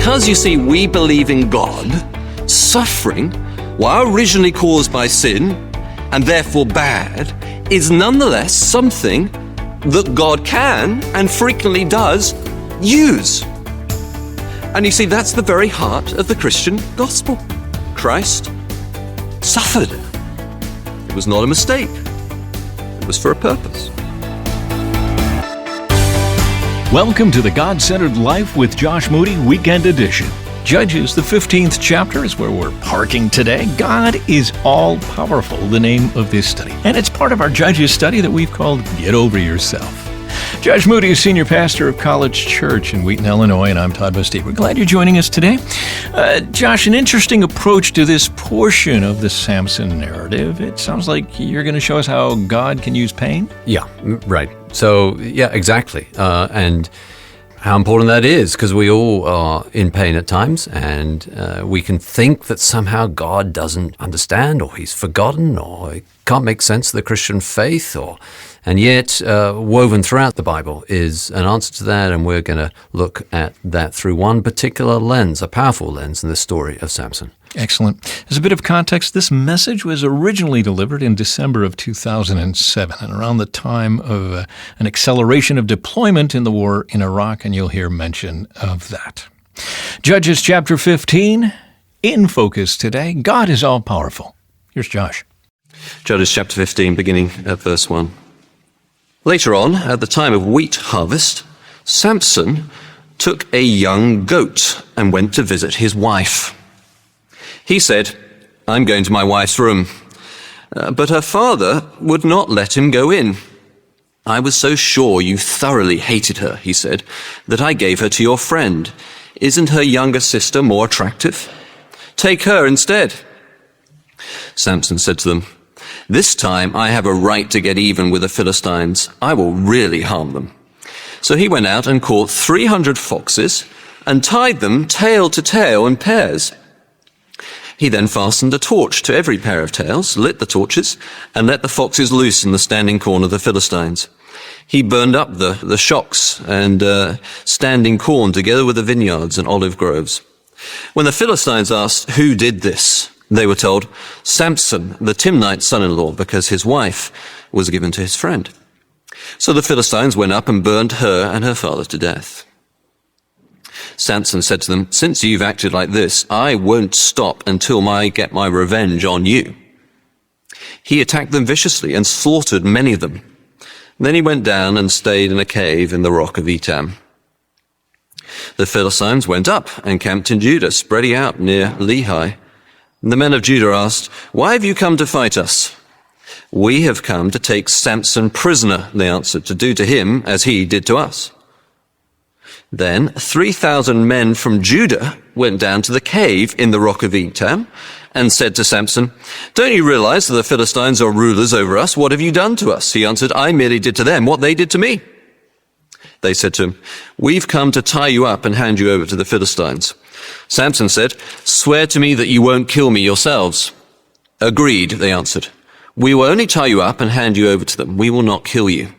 because, you see, we believe in God, suffering, while originally caused by sin, and therefore bad, is nonetheless something that God can, and frequently does, use. And you see, that's the very heart of the Christian gospel. Christ suffered. It was not a mistake. It was for a purpose. Welcome to the God-Centered Life with Josh Moody Weekend Edition. Judges, the 15th chapter, is where we're parking today. God is all-powerful, the name of this study. And it's part of our Judges study that we've called Get Over Yourself. Josh Moody is senior pastor of College Church in Wheaton, Illinois, and I'm Todd Bastide. We're glad you're joining us today. Josh, an interesting approach to this portion of the Samson narrative. It sounds like you're going to show us how God can use pain? Yeah, right. So, yeah, exactly. And how important that is, because we all are in pain at times, and we can think that somehow God doesn't understand, or he's forgotten, or he can't make sense of the Christian faith, and yet woven throughout the Bible is an answer to that, and we're going to look at that through one particular lens, a powerful lens in the story of Samson. Excellent. As a bit of context, this message was originally delivered in December of 2007, and around the time of an acceleration of deployment in the war in Iraq, and you'll hear mention of that. Judges chapter 15, in focus today, God is all-powerful. Here's Josh. Judges chapter 15, beginning at verse 1. Later on, at the time of wheat harvest, Samson took a young goat and went to visit his wife. He said, "I'm going to my wife's room." But her father would not let him go in. "I was so sure you thoroughly hated her," he said, "that I gave her to your friend. Isn't her younger sister more attractive? Take her instead." Samson said to them, "This time I have a right to get even with the Philistines. I will really harm them." So he went out and caught 300 foxes and tied them tail to tail in pairs. He then fastened a torch to every pair of tails, lit the torches, and let the foxes loose in the standing corn of the Philistines. He burned up the shocks and standing corn together with the vineyards and olive groves. When the Philistines asked who did this, they were told, "Samson, the Timnite's son-in-law, because his wife was given to his friend." So the Philistines went up and burned her and her father to death. Samson said to them, "Since you've acted like this, I won't stop until I get my revenge on you." He attacked them viciously and slaughtered many of them. Then he went down and stayed in a cave in the rock of Etam. The Philistines went up and camped in Judah, spreading out near Lehi. And the men of Judah asked, "Why have you come to fight us?" "We have come to take Samson prisoner," they answered, "to do to him as he did to us." Then 3,000 men from Judah went down to the cave in the rock of Etam and said to Samson, "Don't you realize that the Philistines are rulers over us? What have you done to us?" He answered, "I merely did to them what they did to me." They said to him, "We've come to tie you up and hand you over to the Philistines." Samson said, "Swear to me that you won't kill me yourselves." "Agreed," they answered. "We will only tie you up and hand you over to them. We will not kill you."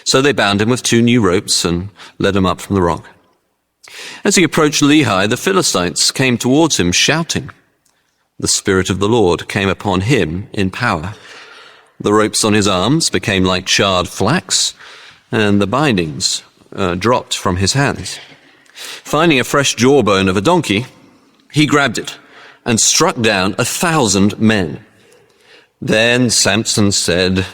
So they bound him with 2 new ropes and led him up from the rock. As he approached Lehi, the Philistines came towards him shouting. The Spirit of the Lord came upon him in power. The ropes on his arms became like charred flax, and the bindings dropped from his hands. Finding a fresh jawbone of a donkey, he grabbed it and struck down 1,000 men. Then Samson said,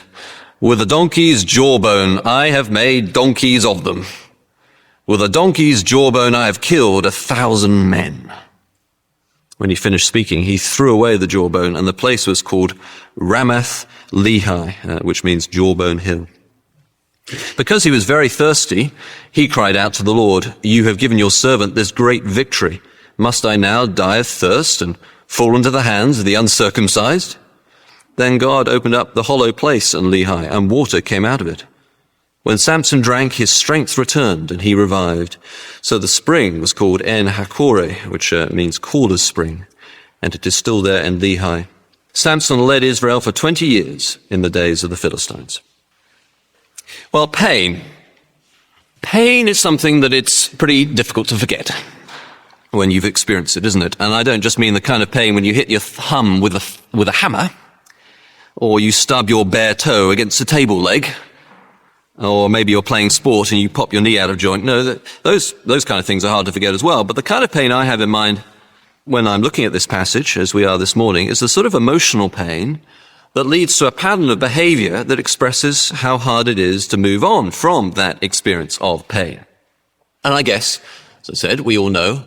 "With a donkey's jawbone I have made donkeys of them. With a donkey's jawbone I have killed 1,000 men." When he finished speaking, he threw away the jawbone, and the place was called Ramath Lehi, which means Jawbone Hill. Because he was very thirsty, he cried out to the Lord, "You have given your servant this great victory. Must I now die of thirst and fall into the hands of the uncircumcised?" Then God opened up the hollow place in Lehi, and water came out of it. When Samson drank, his strength returned, and he revived. So the spring was called En Hakkore, which means caller's spring, and it is still there in Lehi. Samson led Israel for 20 years in the days of the Philistines. Well, pain. Pain is something that it's pretty difficult to forget. when you've experienced it, isn't it? And I don't just mean the kind of pain when you hit your thumb with a hammer, or you stub your bare toe against a table leg, or maybe you're playing sport and you pop your knee out of joint. No, those kind of things are hard to forget as well. But the kind of pain I have in mind when I'm looking at this passage, as we are this morning, is the sort of emotional pain that leads to a pattern of behavior that expresses how hard it is to move on from that experience of pain. And I guess, as I said, we all know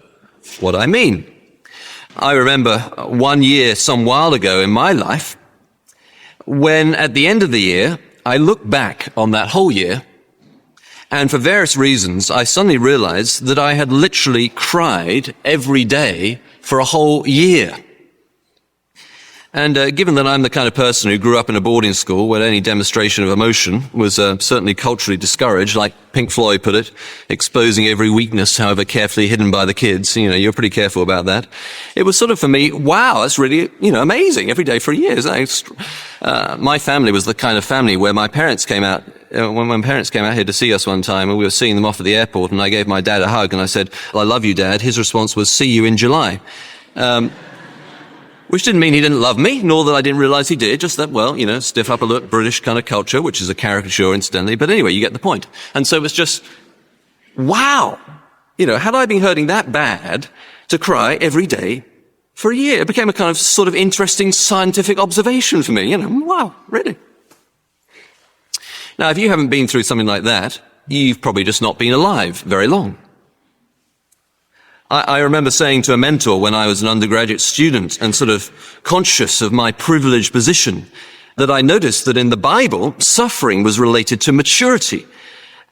what I mean. I remember one year some while ago in my life when at the end of the year, I looked back on that whole year, and for various reasons, I suddenly realized that I had literally cried every day for a whole year. And given that I'm the kind of person who grew up in a boarding school where any demonstration of emotion was certainly culturally discouraged, like Pink Floyd put it, exposing every weakness, however carefully hidden by the kids, you're pretty careful about that. It was sort of for me, wow, that's really, amazing, every day for a year. My family was the kind of family where my parents came out, when my parents came out here to see us one time, and we were seeing them off at the airport, and I gave my dad a hug, and I said, "I love you, Dad." His response was, "See you in July." Which didn't mean he didn't love me, nor that I didn't realize he did, just that, stiff upper lip British kind of culture, which is a caricature incidentally, but anyway, you get the point. And so it was just, wow! Had I been hurting that bad to cry every day for a year? It became a kind of sort of interesting scientific observation for me, wow, really? Now, if you haven't been through something like that, you've probably just not been alive very long. I remember saying to a mentor when I was an undergraduate student and sort of conscious of my privileged position that I noticed that in the Bible, suffering was related to maturity.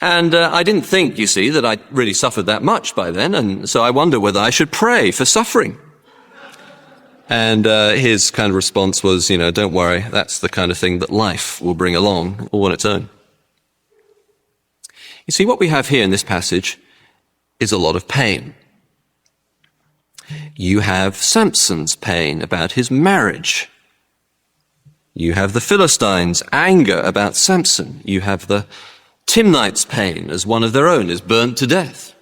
And I didn't think, you see, that I really suffered that much by then, and so I wonder whether I should pray for suffering. And his kind of response was, don't worry, that's the kind of thing that life will bring along all on its own. You see, what we have here in this passage is a lot of pain. You have Samson's pain about his marriage. You have the Philistines' anger about Samson. You have the Timnites' pain as one of their own is burnt to death.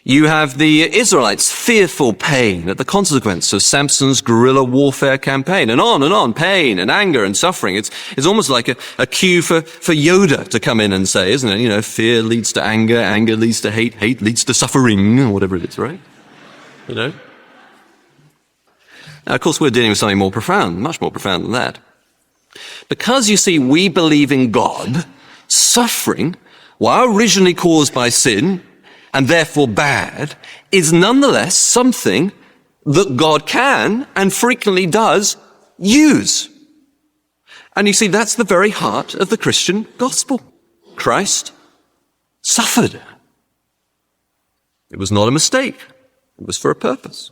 You have the Israelites' fearful pain at the consequence of Samson's guerrilla warfare campaign, and on, pain and anger and suffering. It's almost like a cue for Yoda to come in and say, isn't it? Fear leads to anger, anger leads to hate, hate leads to suffering, or whatever it is, right? Now, of course, we're dealing with something more profound, much more profound than that. Because, you see, we believe in God, suffering, while originally caused by sin, and therefore bad, is nonetheless something that God can, and frequently does, use. And you see, that's the very heart of the Christian gospel. Christ suffered. It was not a mistake. It was for a purpose.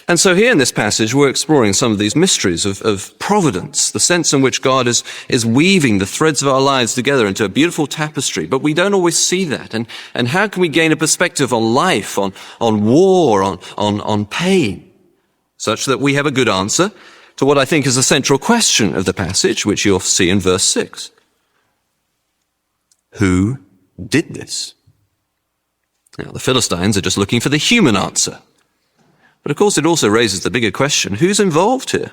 And so here in this passage, we're exploring some of these mysteries of providence, the sense in which God is weaving the threads of our lives together into a beautiful tapestry. But we don't always see that. And how can we gain a perspective on life, on war, on pain, such that we have a good answer to what I think is the central question of the passage, which you'll see in verse 6. Who did this? Now, the Philistines are just looking for the human answer. But of course, it also raises the bigger question, who's involved here?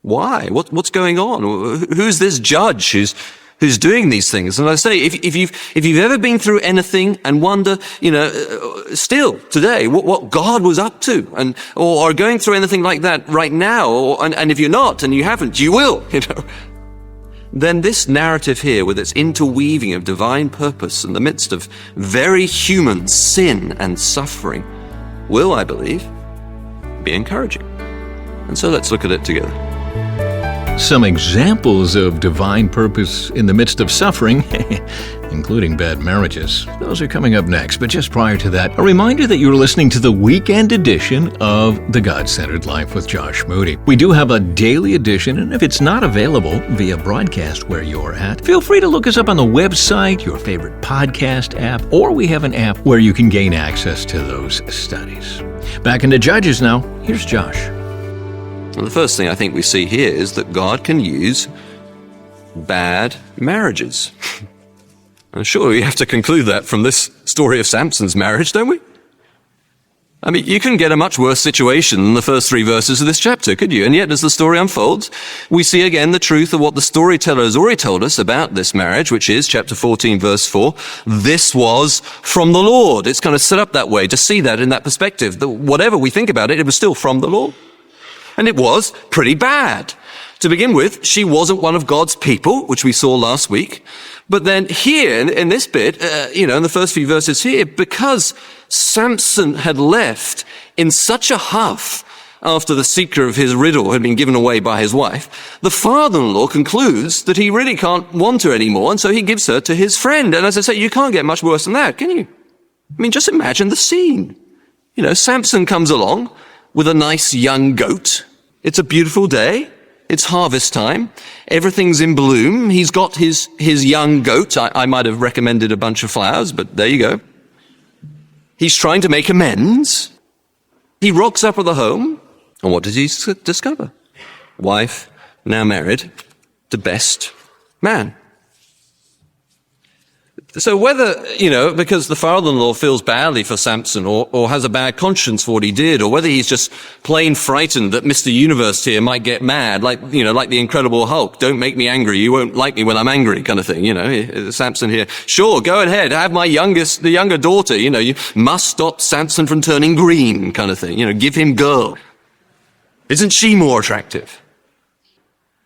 Why? What's going on? Who's this judge who's doing these things? And I say, if you've ever been through anything and wonder, still today, what God was up to, or are going through anything like that right now, and if you're not and you haven't, you will, then this narrative here, with its interweaving of divine purpose in the midst of very human sin and suffering, will, I believe, be encouraging. And so let's look at it together. Some examples of divine purpose in the midst of suffering, including bad marriages. Those are coming up next, but just prior to that, a reminder that you're listening to the weekend edition of The God-Centered Life with Josh Moody. We do have a daily edition, and if it's not available via broadcast where you're at, feel free to look us up on the website, your favorite podcast app, or we have an app where you can gain access to those studies. Back into Judges now. Here's Josh. Well, the first thing I think we see here is that God can use bad marriages. And surely we have to conclude that from this story of Samson's marriage, don't we? I mean, you couldn't get a much worse situation than the first 3 verses of this chapter, could you? And yet, as the story unfolds, we see again the truth of what the storyteller has already told us about this marriage, which is chapter 14, verse 4. This was from the Lord. It's kind of set up that way to see that in that perspective. That whatever we think about it, it was still from the Lord. And it was pretty bad. To begin with, she wasn't one of God's people, which we saw last week. But then here, in this bit, in the first few verses here, because Samson had left in such a huff after the secret of his riddle had been given away by his wife, the father-in-law concludes that he really can't want her anymore, and so he gives her to his friend. And as I say, you can't get much worse than that, can you? I mean, just imagine the scene. Samson comes along with a nice young goat. It's a beautiful day. It's harvest time. Everything's in bloom. He's got his young goat. I might have recommended a bunch of flowers, but there you go. He's trying to make amends. He rocks up at the home, and what does he discover? Wife, now married, to best man. So whether, because the father-in-law feels badly for Samson or has a bad conscience for what he did, or whether he's just plain frightened that Mr. Universe here might get mad, like the Incredible Hulk, don't make me angry, you won't like me when I'm angry kind of thing, Samson here. Sure, go ahead, have the younger daughter, you must stop Samson from turning green kind of thing, give him girl. Isn't she more attractive?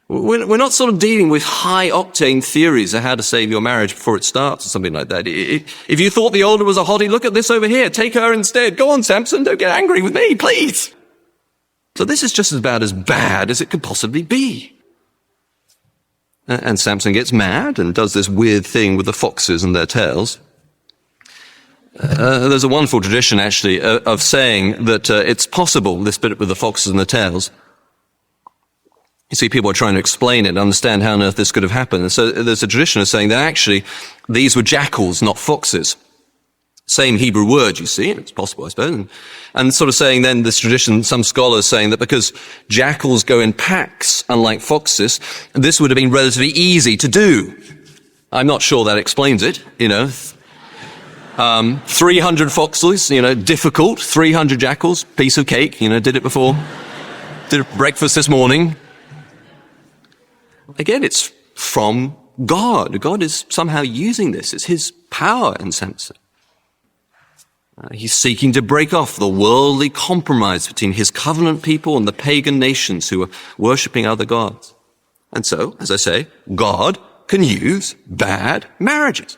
We're not sort of dealing with high-octane theories of how to save your marriage before it starts or something like that. If you thought the older was a hottie, look at this over here. Take her instead. Go on, Samson. Don't get angry with me, please. So this is just about as bad as it could possibly be. And Samson gets mad and does this weird thing with the foxes and their tails. There's a wonderful tradition, actually, of saying that it's possible, this bit with the foxes and the tails. You see, people are trying to explain it and understand how on earth this could have happened. And so there's a tradition of saying that actually these were jackals, not foxes. Same Hebrew word, you see. It's possible, I suppose. And sort of saying then this tradition, some scholars saying that because jackals go in packs, unlike foxes, this would have been relatively easy to do. I'm not sure that explains it, 300 foxes, difficult. 300 jackals, piece of cake, did it before. Did it breakfast this morning. Again, it's from God. God is somehow using this. It's his power in Samson. He's seeking to break off the worldly compromise between his covenant people and the pagan nations who are worshipping other gods. And so, as I say, God can use bad marriages.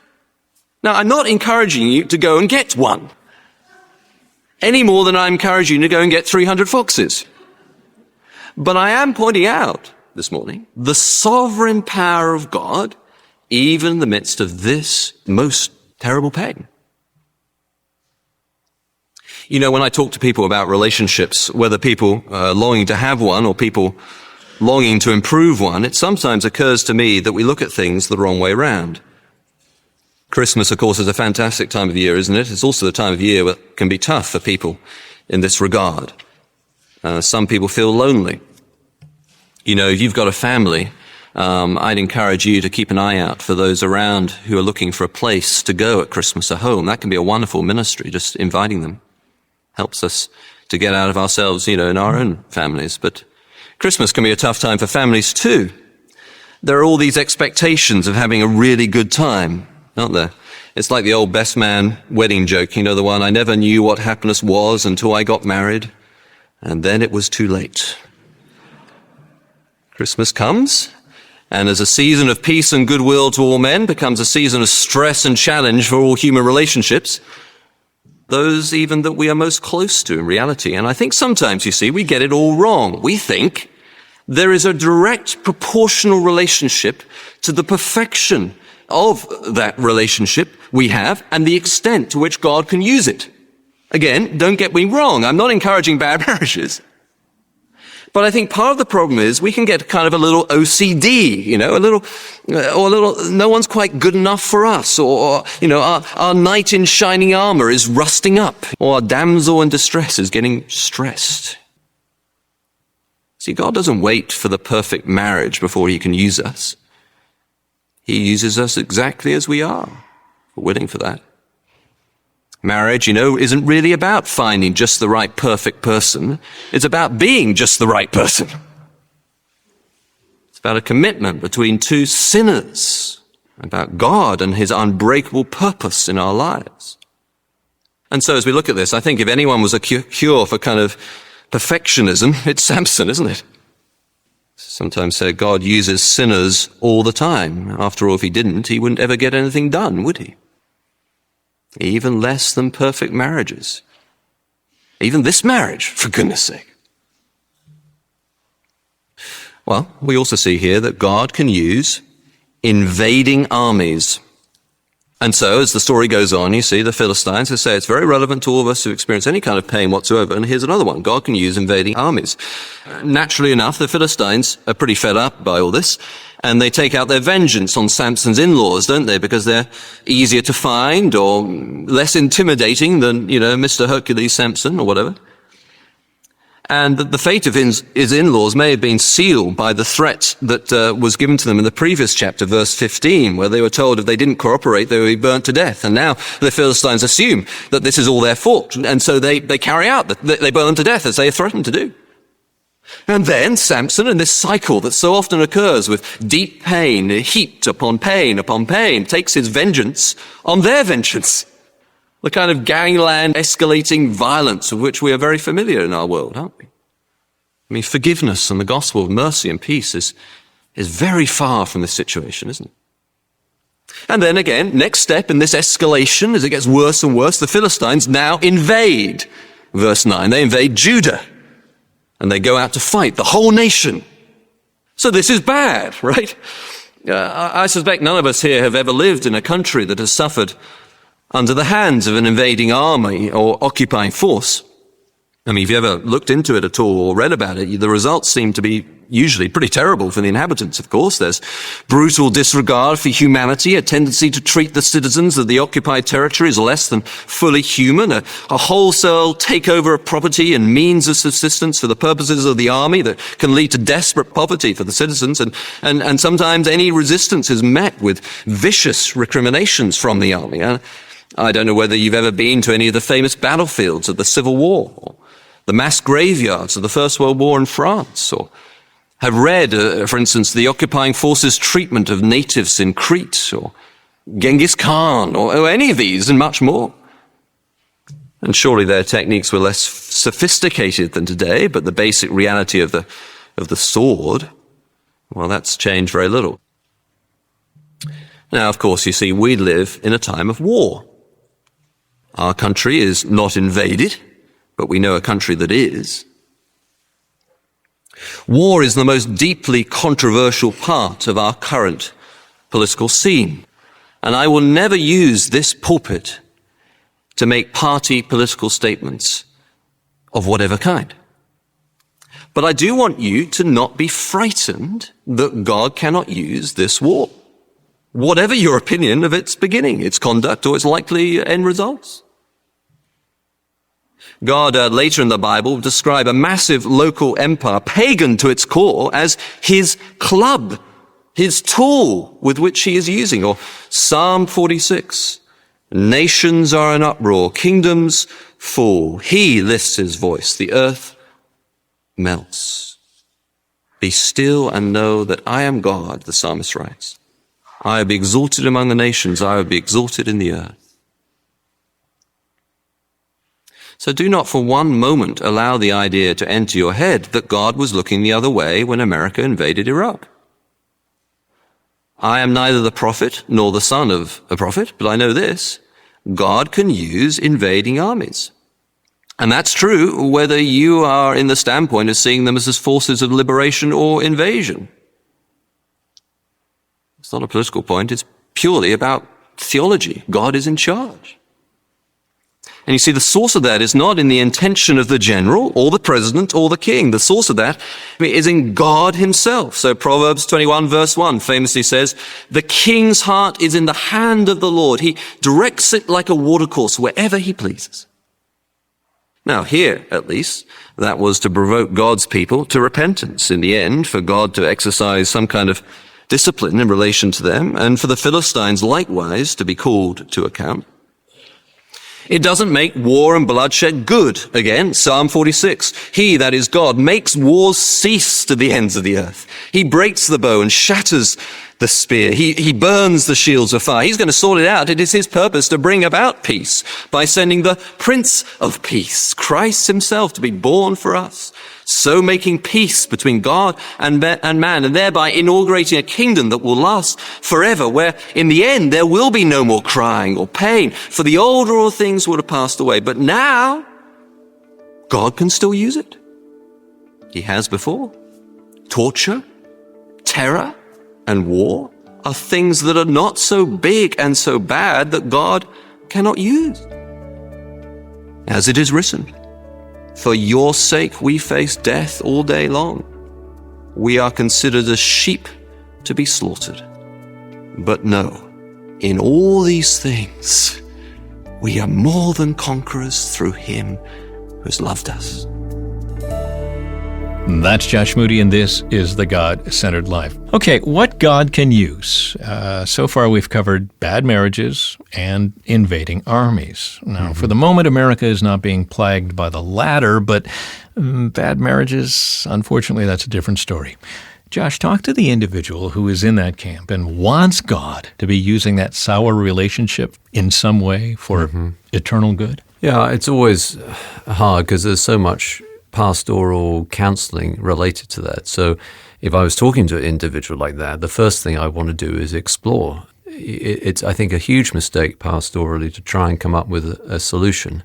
Now, I'm not encouraging you to go and get one, any more than I'm encouraging you to go and get 300 foxes. But I am pointing out this morning the sovereign power of God, even in the midst of this most terrible pain. When I talk to people about relationships, whether people longing to have one or people longing to improve one, it sometimes occurs to me that we look at things the wrong way around. Christmas, of course, is a fantastic time of year, isn't it? It's also the time of year that can be tough for people in this regard. Some people feel lonely. If you've got a family, I'd encourage you to keep an eye out for those around who are looking for a place to go at Christmas, a home. That can be a wonderful ministry, just inviting them. Helps us to get out of ourselves, in our own families. But Christmas can be a tough time for families too. There are all these expectations of having a really good time, aren't there? It's like the old best man wedding joke, the one, I never knew what happiness was until I got married, and then it was too late. Christmas comes, and as a season of peace and goodwill to all men becomes a season of stress and challenge for all human relationships, those even that we are most close to in reality. And I think sometimes, you see, we get it all wrong. We think there is a direct proportional relationship to the perfection of that relationship we have and the extent to which God can use it. Again, don't get me wrong. I'm not encouraging bad marriages. But I think part of the problem is we can get kind of a little OCD, no one's quite good enough for us, or our knight in shining armor is rusting up, or our damsel in distress is getting stressed. See, God doesn't wait for the perfect marriage before he can use us. He uses us exactly as we are. We're willing for that. Marriage, isn't really about finding just the right perfect person. It's about being just the right person. It's about a commitment between two sinners, about God and his unbreakable purpose in our lives. And so as we look at this, I think if anyone was a cure for kind of perfectionism, it's Samson, isn't it? Sometimes say God uses sinners all the time. After all, if he didn't, he wouldn't ever get anything done, would he? Even less than perfect marriages. Even this marriage, for goodness sake. Well, we also see here that God can use invading armies. And so, as the story goes on, you see the Philistines who say it's very relevant to all of us who experience any kind of pain whatsoever. And here's another one. God can use invading armies. Naturally enough, the Philistines are pretty fed up by all this. And they take out their vengeance on Samson's in-laws, don't they? Because they're easier to find or less intimidating than, Mr. Hercules Samson or whatever. And the fate of his in-laws may have been sealed by the threat that was given to them in the previous chapter, verse 15, where they were told if they didn't cooperate, they would be burnt to death. And now the Philistines assume that this is all their fault. And so they carry out, they burn them to death as they are threatened to do. And then Samson, in this cycle that so often occurs with deep pain, heaped upon pain, takes his vengeance on their vengeance. The kind of gangland escalating violence of which we are very familiar in our world, aren't we? I mean, forgiveness and the gospel of mercy and peace is very far from this situation, isn't it? And then again, next step in this escalation, as it gets worse and worse, the Philistines now invade. Verse 9, they invade Judah. And they go out to fight the whole nation. So this is bad, right? I suspect none of us here have ever lived in a country that has suffered under the hands of an invading army or occupying force. I mean, if you ever looked into it at all or read about it, the results seem to be usually pretty terrible for the inhabitants, of course. There's brutal disregard for humanity, a tendency to treat the citizens of the occupied territory as less than fully human, a wholesale takeover of property and means of subsistence for the purposes of the army that can lead to desperate poverty for the citizens. And sometimes any resistance is met with vicious recriminations from the army. I don't know whether you've ever been to any of the famous battlefields of the Civil War, or the mass graveyards of the First World War in France, or have read, for instance, the occupying forces' treatment of natives in Crete, or Genghis Khan, or any of these, and much more. And surely their techniques were less sophisticated than today, but the basic reality of the sword, well, that's changed very little. Now, of course, you see, we live in a time of war. Our country is not invaded, but we know a country that is. War is the most deeply controversial part of our current political scene. And I will never use this pulpit to make party political statements of whatever kind. But I do want you to not be frightened that God cannot use this war, whatever your opinion of its beginning, its conduct, or its likely end results. God, later in the Bible, will describe a massive local empire, pagan to its core, as his club, his tool with which he is using. Or Psalm 46, nations are in uproar, kingdoms fall. He lifts his voice, the earth melts. Be still and know that I am God, the psalmist writes. I will be exalted among the nations, I will be exalted in the earth. So do not for one moment allow the idea to enter your head that God was looking the other way when America invaded Iraq. I am neither the prophet nor the son of a prophet, but I know this: God can use invading armies. And that's true whether you are in the standpoint of seeing them as forces of liberation or invasion. It's not a political point, it's purely about theology. God is in charge. And you see, the source of that is not in the intention of the general or the president or the king. The source of that is in God himself. So Proverbs 21 verse 1 famously says, the king's heart is in the hand of the Lord. He directs it like a watercourse wherever he pleases. Now here, at least, that was to provoke God's people to repentance in the end, for God to exercise some kind of discipline in relation to them, and for the Philistines likewise to be called to account. It doesn't make war and bloodshed good. Again, Psalm 46. He, that is God, makes wars cease to the ends of the earth. He breaks the bow and shatters the spear. He burns the shields of fire. He's going to sort it out. It is his purpose to bring about peace by sending the Prince of Peace, Christ himself, to be born for us. So making peace between God and man, and thereby inaugurating a kingdom that will last forever, where in the end there will be no more crying or pain, for the old all things would have passed away. But now, God can still use it. He has before. Torture, terror, and war are things that are not so big and so bad that God cannot use. As it is written, for your sake we face death all day long. We are considered as sheep to be slaughtered. But no, in all these things, we are more than conquerors through him who has loved us. That's Josh Moody, and this is The God-Centered Life. Okay, what God can use? So far we've covered bad marriages and invading armies. Now, for the moment, America is not being plagued by the latter, but bad marriages, unfortunately, that's a different story. Josh, talk to the individual who is in that camp and wants God to be using that sour relationship in some way for eternal good. Yeah, it's always hard because there's so much pastoral counseling related to that. So if I was talking to an individual like that, the first thing I want to do is explore. It's, I think, a huge mistake pastorally to try and come up with a solution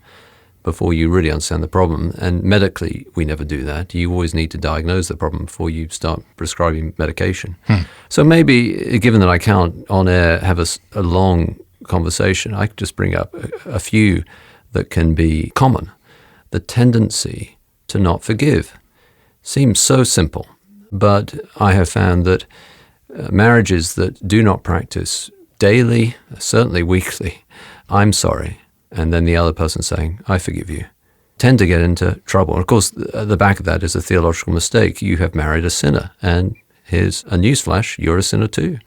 before you really understand the problem. And medically, we never do that. You always need to diagnose the problem before you start prescribing medication. So maybe, given that I can't on air have a long conversation, I could just bring up a few that can be common. The tendency to not forgive seems so simple, but I have found that marriages that do not practice daily, certainly weekly, I'm sorry, and then the other person saying, I forgive you, tend to get into trouble. And of course, at the back of that is a theological mistake. You have married a sinner, and here's a newsflash, you're a sinner too.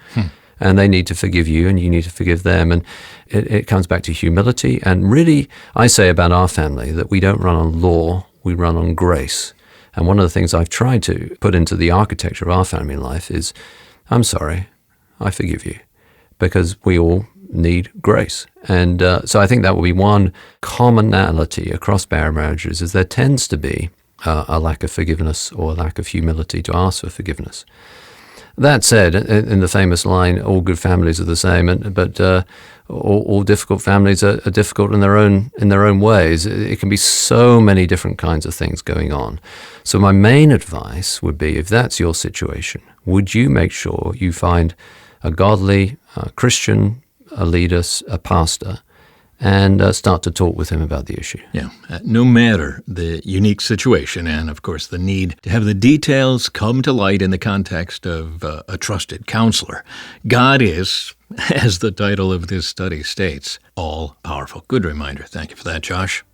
And they need to forgive you, and you need to forgive them. And it comes back to humility. And really, I say about our family that we don't run on law, we run on grace. And one of the things I've tried to put into the architecture of our family life is, I'm sorry, I forgive you, because we all need grace. And so I think that will be one commonality across marriages, is there tends to be a lack of forgiveness or a lack of humility to ask for forgiveness. That said, in the famous line, all good families are the same, but all difficult families are difficult in their own ways. It can be so many different kinds of things going on. So my main advice would be, if that's your situation, would you make sure you find a godly Christian, a leader, a pastor, and start to talk with him about the issue. Yeah, no matter the unique situation and, of course, the need to have the details come to light in the context of a trusted counselor. God is, as the title of this study states, all-powerful. Good reminder. Thank you for that, Josh.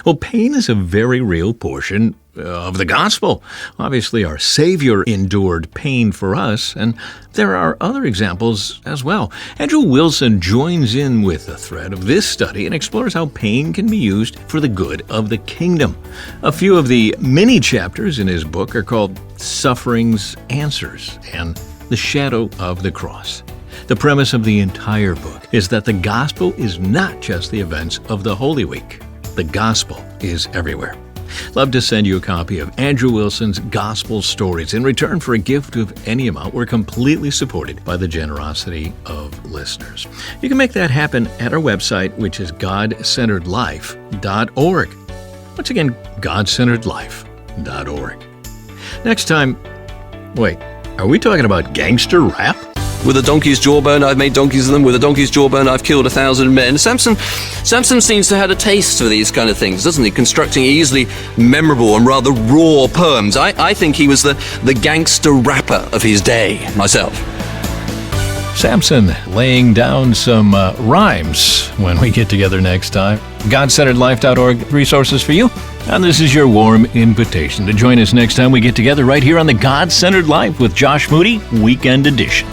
Well, pain is a very real portion of the gospel. Obviously, our Savior endured pain for us, and there are other examples as well. Andrew Wilson joins in with the thread of this study and explores how pain can be used for the good of the kingdom. A few of the many chapters in his book are called Suffering's Answers and The Shadow of the Cross. The premise of the entire book is that the gospel is not just the events of the Holy Week. The gospel is everywhere. Love to send you a copy of Andrew Wilson's Gospel Stories. In return for a gift of any amount, we're completely supported by the generosity of listeners. You can make that happen at our website, which is godcenteredlife.org. Once again, godcenteredlife.org. Next time, wait, are we talking about gangster rap? With a donkey's jawbone, I've made donkeys of them. With a donkey's jawbone, I've killed 1,000 men. Samson seems to have a taste for these kind of things, doesn't he? Constructing easily memorable and rather raw poems. I think he was the gangster rapper of his day, myself. Samson laying down some rhymes when we get together next time. GodCenteredLife.org, resources for you. And this is your warm invitation to join us next time we get together right here on the God-Centered Life with Josh Moody, Weekend Edition.